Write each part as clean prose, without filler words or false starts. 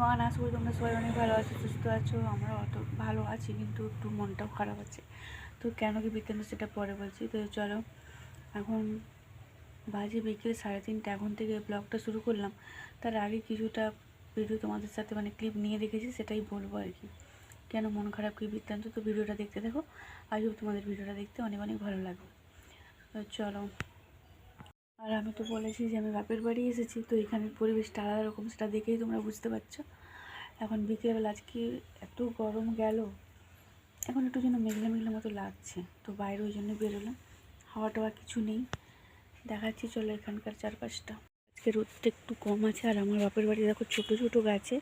Everyone, আশা করি তোমরা সবাই অনেক ভালো আছো, সুস্থ আছো। আমরা অত ভালো আছি, কিন্তু একটু মনটাও খারাপ আছে। তো কেন কি বিকেল সেটা পরে বলছি। তো চলো, এখন বাজে বিকেল 3:30। এখন থেকে ব্লগটা শুরু করলাম। তার আগে কিছুটা ভিডিও তোমাদের সাথে ক্লিপ নিয়ে রেখেছি, সেটাই বলবো আর কি, কেন মন খারাপ কি বৃত্তান্ত। তো ভিডিওটা দেখতে দেখো, আই হোপ তোমাদের ভিডিওটা দেখতে অনেক অনেক ভালো লাগবে। তো চলো। আর আমি তো বলেছি যে আমি বাপের বাড়ি এসেছি, তো এখানের পরিবেশটা আলাদা রকম, সেটা দেখেই তোমরা বুঝতে পারছো। এখন বিকেলবেলা, আজকে এত গরম গেল, এখন একটু যেন মেঘলা মেঘলা মতো লাগছে। তো বাইরে ওই জন্য বেরোলাম, হাওয়া টাওয়া কিছু নেই। দেখাচ্ছি চলো এখানকার চারপাশটা। আজকে রোদটা একটু কম আছে। আর আমার বাপের বাড়ি দেখো, ছোটো ছোটো গাছে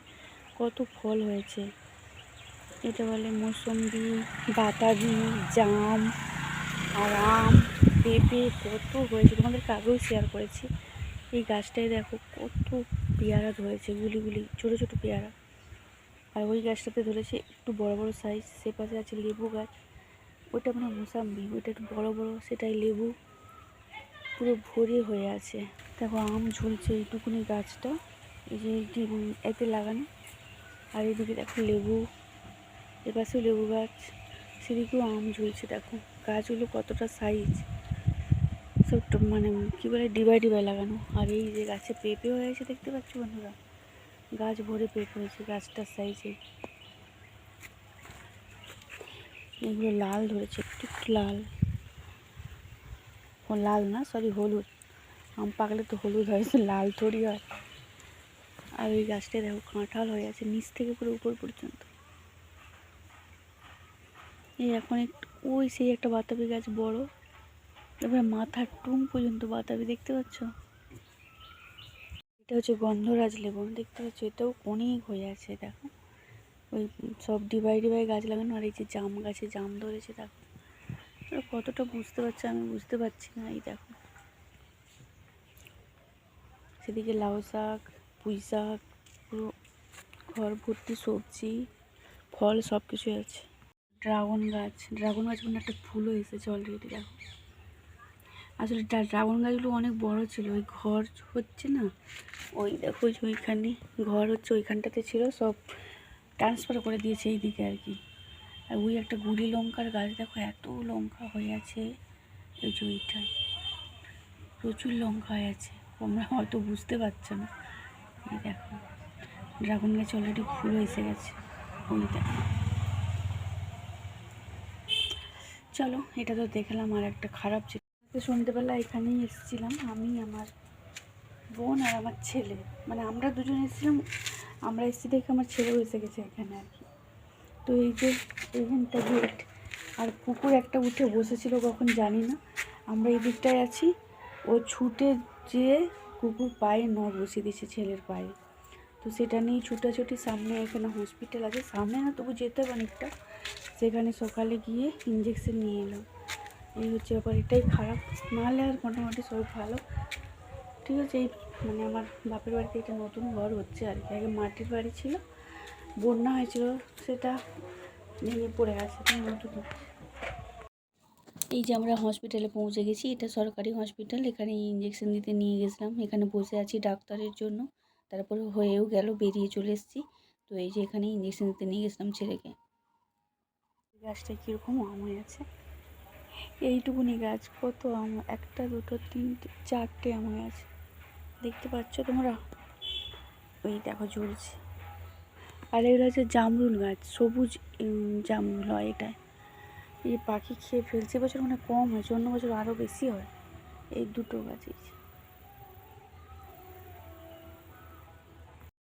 কত ফল হয়েছে। এটা বলে মৌসম্বি, বাতাবি, জাম আর আম, পেঁপে কত হয়েছে। তোমাদেরকে আগেও শেয়ার করেছি। এই গাছটায় দেখো কত পেয়ারা ধরেছে, গুলি গুলি ছোটো ছোটো পেয়ারা। আর ওই গাছটাতে ধরেছে একটু বড় বড় সাইজ। সে পাশে আছে লেবু গাছ, ওইটা মোসাম্বি, ওইটা একটু বড় বড়, সেটাই লেবু। পুরো ভরে হয়ে আছে। দেখো আম ঝুলছে এইটুকুনি গাছটা, এই যে এতে লাগানো। আর এদিকে দেখো লেবু, এপাশেও লেবু গাছ, সেদিকেও আম ঝুলছে। দেখো গাছগুলো কতটা সাইজ, সব কী বলে ডিবাই ডিবাই লাগানো। আর এই যে গাছে পেঁপে হয়েছে, দেখতে পাচ্ছ বন্ধুরা, গাছ ভরে পেঁপে হয়েছে গাছটার সাইজে। এগুলো লাল ধরেছে, একটু একটু লাল, লাল না সরি হলুদ। আম পাকলে তো হলুদ হয়, লাল থরি হয়। আর ওই গাছটায় দেখো কাঁঠাল হয়ে আছে নিচ থেকে পুরো উপর পর্যন্ত। এই এখন একটু ওই সেই একটা বাতাবি গাছ বড়, এবার মাথার টুম পর্যন্ত বাতাবি, দেখতে পাচ্ছ। এটা হচ্ছে গন্ধরাজ লেবু, দেখতে পাচ্ছ, এটাও অনেক হয়ে আছে। দেখো ওই সব ডিবাই ডিবাই গাছ লাগানো। আর এই যে জাম গাছে জাম ধরেছে, দেখো কতটা বুঝতে পারছো, আমি বুঝতে পারছি না। এই দেখো সেদিকে লাউ শাক, পুঁই শাক, পুরো ঘর ভর্তি সবজি, ফল সব কিছুই আছে। ড্রাগন গাছ একটা ফুলও এসেছে অলরেডি। দেখো আসলে ড্রাগন গাছগুলো অনেক বড় ছিল, ওই ঘর হচ্ছে না, ওই দেখো ওইখানে ঘর হচ্ছে, ওইখানটাতে ছিল, সব ট্রান্সফার করে দিয়েছে এইদিকে আর কি। আর ওই একটা গুড়ি লঙ্কার গাছ দেখো, এত লঙ্কা হয়ে আছে। এই যে ওইটায় প্রচুর লঙ্কা হয়ে আছে, তোমরা হয়তো বুঝতে পারছো না। এই দেখো ড্রাগন গাছে অলরেডি ফুলও এসে গেছে। ওই দেখো, চলো এটা তো দেখলাম। আর একটা খারাপ ছিল, সন্ধ্যেবেলা এখানেই এসেছিলাম আমি, আমার বোন আর আমার ছেলে, আমরা দুজন এসেছিলাম। আমরা এসেছি দেখে আমার ছেলেও এসে গেছে এখানে আর কি। তো এই যে এইখানটা গেট, আর কুকুর একটা উঠে বসেছিল কখন জানি না। আমরা এই দিকটায় আছি, ও ছুটে যেয়ে কুকুর পায়ে নখ বসিয়ে দিয়েছে ছেলের পায়ে। তো সেটা নিয়েই ছুটাছুটি। সামনে এখানে হসপিটাল আছে, সামনে না তবু যেতে হবে অনেকটা। সেখানে সকালে গিয়ে ইঞ্জেকশন নিয়ে এলাম। এই হচ্ছে ব্যাপার, এটাই খারাপ। নাহলে আর মোটামুটি সব ভালো, ঠিক আছে। এই আমার বাপের বাড়িতে একটা নতুন ঘর হচ্ছে আর কি। আগে মাটির বাড়ি ছিল, বন্যা হয়েছিল, সেটা ভেঙে পড়ে গেছে, নতুন। এই যে আমরা হসপিটালে পৌঁছে গেছি, এটা সরকারি হসপিটাল। এখানে ইঞ্জেকশন দিতে নিয়ে গেছিলাম, এখানে বসে আছি ডাক্তারের জন্য। তারপরে হয়েও গেল, বেরিয়ে চলে এসেছি। তো এই যে এখানে ইঞ্জেকশন দিতে নিয়ে গেছিলাম ছেলেকে। গাছটা কীরকম আম হয়ে আছে, এইটুকুনি গাছ কত আম, একটা দুটো তিনটে চারটে আম হয়ে আছে, দেখতে পাচ্ছ তোমরা। ওই দেখো ঝুলছে। আর এগুলো হচ্ছে জামরুল গাছ, সবুজ জামরুল হয় এটায়। এই পাখি খেয়ে ফেলছে, বছর কম হয়েছে, অন্য বছর আরও বেশি হয়। এই দুটো গাছ।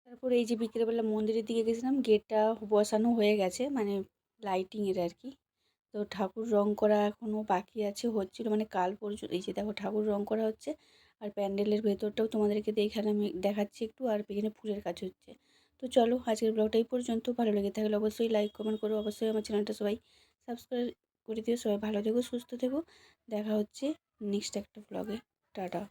তারপরে এই যে বিকেলবেলা মন্দিরের দিকে গেছিলাম, গেটটা বসানো হয়ে গেছে, লাইটিংয়ের আর কি। তো ঠাকুর রং করা এখনও বাকি আছে, হচ্ছিল কাল পর্যন্ত। এই যে দেখো ঠাকুর রং করা হচ্ছে। আর প্যান্ডেলের ভেতরটাও তোমাদেরকে আমি দেখাচ্ছি একটু। আর এখানে ফুলের কাজ হচ্ছে। তো চলো আজকের ব্লগটা এই পর্যন্ত। ভালো লেগে থাকলে অবশ্যই লাইক কমেন্ট করো, অবশ্যই আমার চ্যানেলটা সবাই সাবস্ক্রাইব করে দিও। সবাই ভালো থেকো, সুস্থ থেকো। দেখা হচ্ছে নেক্সট একটা ব্লগে। টাটা।